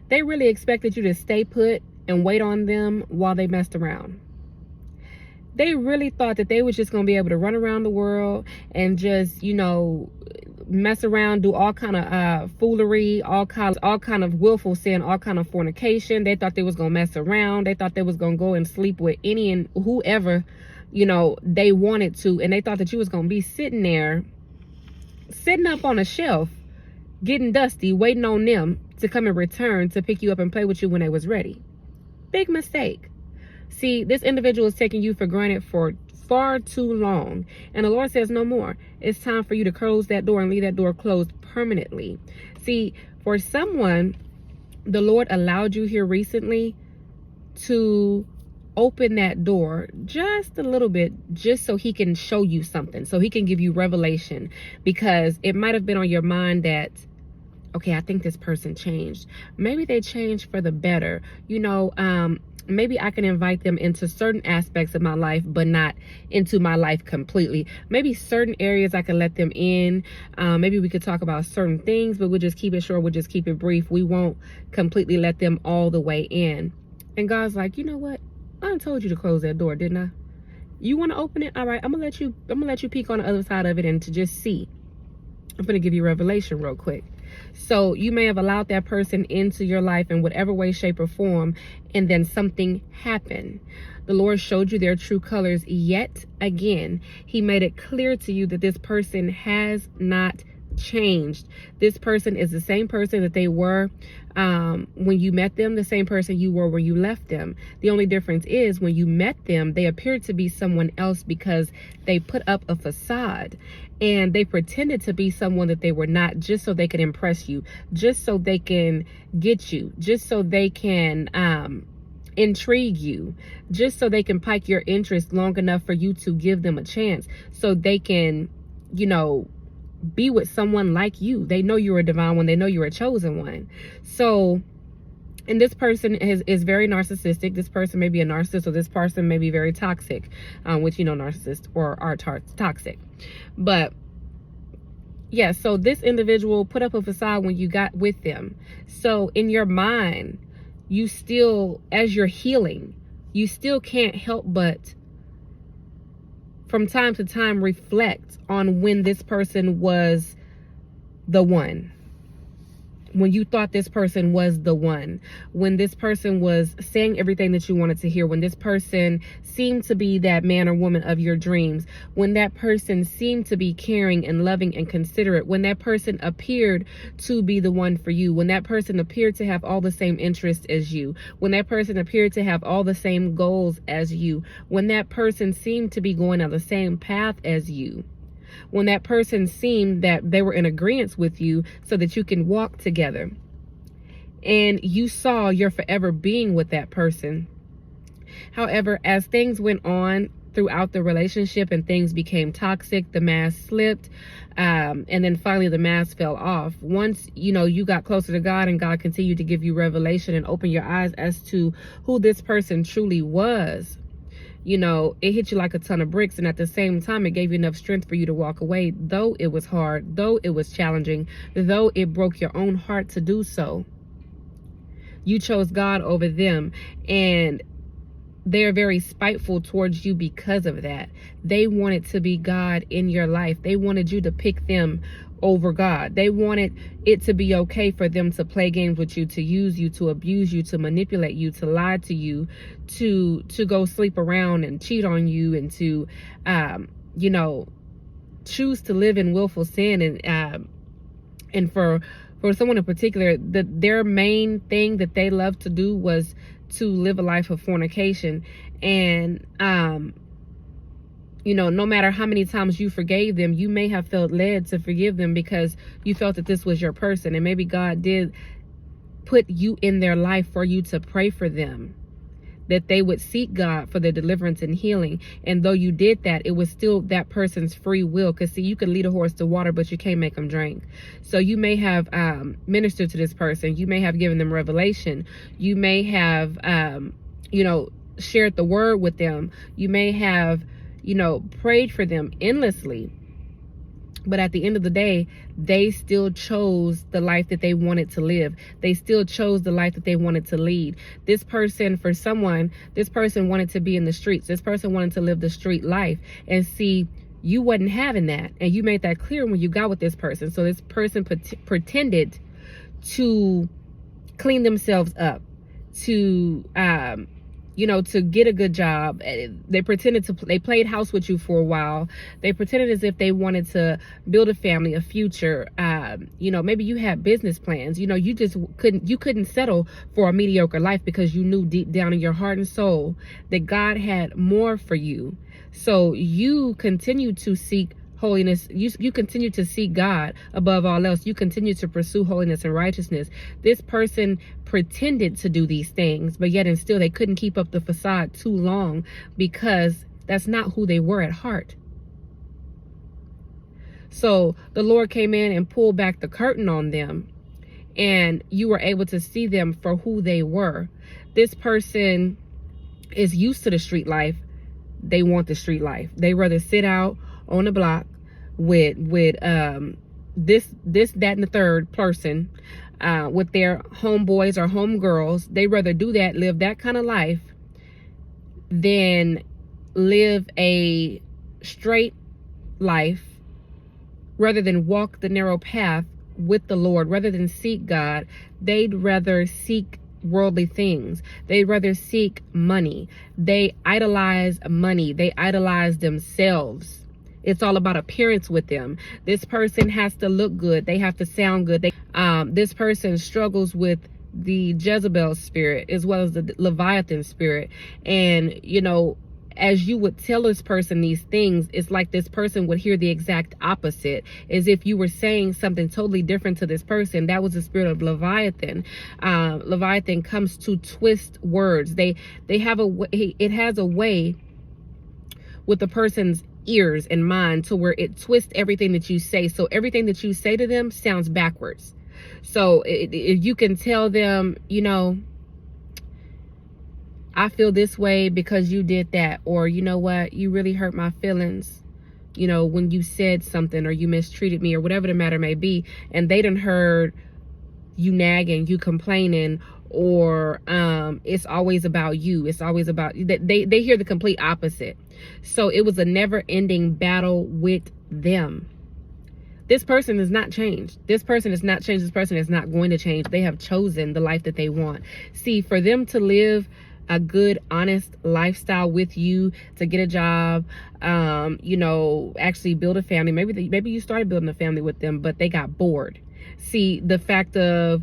They really expected you to stay put and wait on them while they messed around. They really thought that they was just going to be able to run around the world and just, mess around, do all kind of foolery, all kind of willful sin, all kind of fornication. They thought they was going to mess around. They thought they was going to go and sleep with any and whoever, they wanted to. And they thought that you was going to be sitting there, sitting up on a shelf, getting dusty, waiting on them to come and return to pick you up and play with you when they was ready. Big mistake. See, this individual is taking you for granted for far too long. And the Lord says no more. It's time for you to close that door and leave that door closed permanently. See, for someone, the Lord allowed you here recently to open that door just a little bit, just so he can show you something, so he can give you revelation, because it might have been on your mind that, okay, I think this person changed. Maybe they changed for the better. Maybe I can invite them into certain aspects of my life, but not into my life completely. Maybe certain areas I can let them in. Maybe we could talk about certain things, but we'll just keep it short. We'll just keep it brief. We won't completely let them all the way in. And God's like, you know what? I done told you to close that door, didn't I? You want to open it? All right, I'm gonna let you peek on the other side of it and to just see. I'm gonna give you revelation real quick. So you may have allowed that person into your life in whatever way, shape, or form, and then something happened. The Lord showed you their true colors yet again. He made it clear to you that this person has not changed. This person is the same person that they were when you met them, the same person you were when you left them. The only difference is when you met them, they appeared to be someone else because they put up a facade and they pretended to be someone that they were not, just so they could impress you, just so they can get you, just so they can intrigue you, just so they can pique your interest long enough for you to give them a chance, so they can, be with someone like you. They know you're a divine one. They know you're a chosen one. So, and this person is very narcissistic. This person may be a narcissist, or this person may be very toxic, which, narcissists are toxic. But yeah, so this individual put up a facade when you got with them. So in your mind, you still, as you're healing, you still can't help but from time to time reflect on when this person was the one. When you thought this person was the one, when this person was saying everything that you wanted to hear, when this person seemed to be that man or woman of your dreams, when that person seemed to be caring and loving and considerate, when that person appeared to be the one for you, when that person appeared to have all the same interests as you, when that person appeared to have all the same goals as you, when that person seemed to be going on the same path as you, when that person seemed that they were in agreement with you so that you can walk together, and you saw your forever being with that person. However, as things went on throughout the relationship and things became toxic, the mask slipped, and then finally the mask fell off. Once, you got closer to God and God continued to give you revelation and open your eyes as to who this person truly was, it hit you like a ton of bricks. And at the same time, it gave you enough strength for you to walk away, though it was hard, though it was challenging, though it broke your own heart to do so. You chose God over them, and they're very spiteful towards you because of that. They wanted to be God in your life. They wanted you to pick them over God. They wanted it to be okay for them to play games with you, to use you, to abuse you, to manipulate you, to lie to you, to go sleep around and cheat on you, and to choose to live in willful sin. And for someone in particular, their main thing that they loved to do was to live a life of fornication. And no matter how many times you forgave them, you may have felt led to forgive them because you felt that this was your person. And maybe God did put you in their life for you to pray for them, that they would seek God for their deliverance and healing. And though you did that, it was still that person's free will. Because see, you can lead a horse to water, but you can't make them drink. So you may have ministered to this person. You may have given them revelation. You may have, shared the word with them. You may have, prayed for them endlessly. But at the end of the day, they still chose the life that they wanted to live. They still chose the life that they wanted to lead. This person, for someone, this person wanted to be in the streets. This person wanted to live the street life. And see, you wasn't having that. And you made that clear when you got with this person. So this person pretended to clean themselves up, to to get a good job. They played house with you for a while. They pretended as if they wanted to build a family, a future. Maybe you had business plans. You just couldn't settle for a mediocre life, because you knew deep down in your heart and soul that God had more for you. So you continue to seek holiness. You continue to seek God above all else. You continue to pursue holiness and righteousness. This person pretended to do these things, but yet and still they couldn't keep up the facade too long, because that's not who they were at heart. So the Lord came in and pulled back the curtain on them, and you were able to see them for who they were. This person is used to the street life. They want the street life. They rather sit out on the block with this, that, and the third person, with their homeboys or homegirls. They rather do that, live that kind of life, than live a straight life, rather than walk the narrow path with the Lord, rather than seek God. They'd rather seek worldly things. They'd rather seek money. They idolize money. They idolize themselves. It's all about appearance with them. This person has to look good. They have to sound good. This person struggles with the Jezebel spirit as well as the Leviathan spirit. And, as you would tell this person these things, it's like this person would hear the exact opposite, as if you were saying something totally different to this person. That was the spirit of Leviathan. Leviathan comes to twist words. They have it has a way with the person's ears and mind to where it twists everything that you say. So everything that you say to them sounds backwards. So you can tell them, I feel this way because you did that, or you know what, you really hurt my feelings, when you said something, or you mistreated me, or whatever the matter may be. And they done heard you nagging, you complaining, or it's always about you. It's always about they hear the complete opposite. So it was a never-ending battle with them. This person is not changed. This person is not changed. This person is not going to change. They have chosen the life that they want. See, for them to live a good, honest lifestyle with you, to get a job, actually build a family. Maybe you started building a family with them, but they got bored. See, the fact of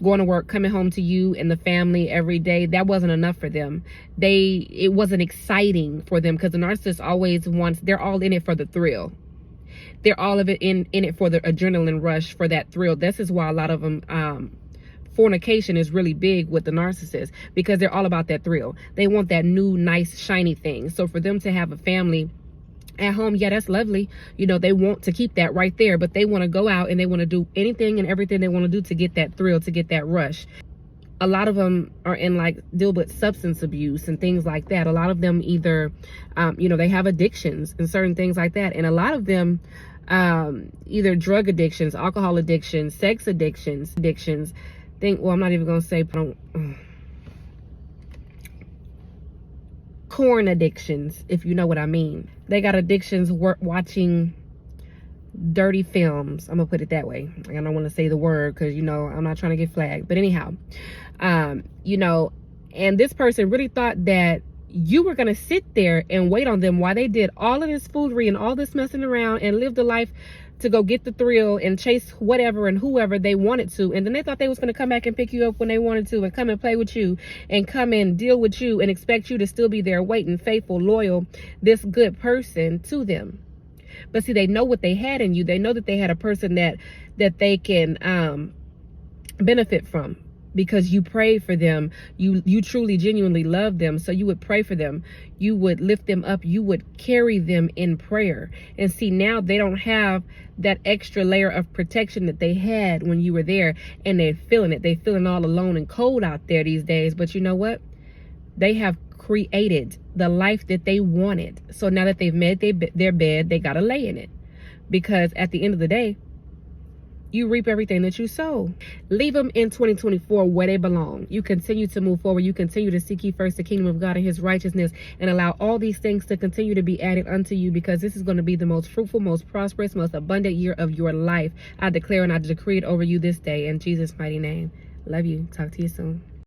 going to work, coming home to you and the family every day, that wasn't enough for them. It wasn't exciting for them, because the narcissist always wants, they're all in it for the thrill. They're all of it in it for the adrenaline rush, for that thrill. This is why a lot of them, fornication is really big with the narcissist, because they're all about that thrill. They want that new, nice, shiny thing. So for them to have a family at home, yeah, that's lovely. They want to keep that right there, but they want to go out and they want to do anything and everything they want to do to get that thrill, to get that rush. A lot of them are deal with substance abuse and things like that. A lot of them either, they have addictions and certain things like that. And a lot of them, either drug addictions, alcohol addictions, sex addictions. I'm not even going to say corn addictions, if you know what I mean. They got addictions watching dirty films. I'm gonna put it that way. I don't want to say the word because I'm not trying to get flagged. But anyhow, and this person really thought that you were gonna sit there and wait on them while they did all of this foolery and all this messing around and live the life to go get the thrill and chase whatever and whoever they wanted to. And then they thought they was going to come back and pick you up when they wanted to, and come and play with you and come and deal with you and expect you to still be there waiting, faithful, loyal, this good person to them. But see, they know what they had in you. They know that they had a person that they can benefit from, because you prayed for them. You truly, genuinely love them. So you would pray for them. You would lift them up. You would carry them in prayer. And see, now they don't have that extra layer of protection that they had when you were there, and they're feeling it. They're feeling all alone and cold out there these days. But you know what? They have created the life that they wanted. So now that they've made their bed, they got to lay in it. because at the end of the day, you reap everything that you sow. Leave them in 2024 where they belong. You continue to move forward. You continue to seek ye first the kingdom of God and his righteousness, and allow all these things to continue to be added unto you, because this is going to be the most fruitful, most prosperous, most abundant year of your life. I declare and I decree it over you this day in Jesus' mighty name. Love you. Talk to you soon.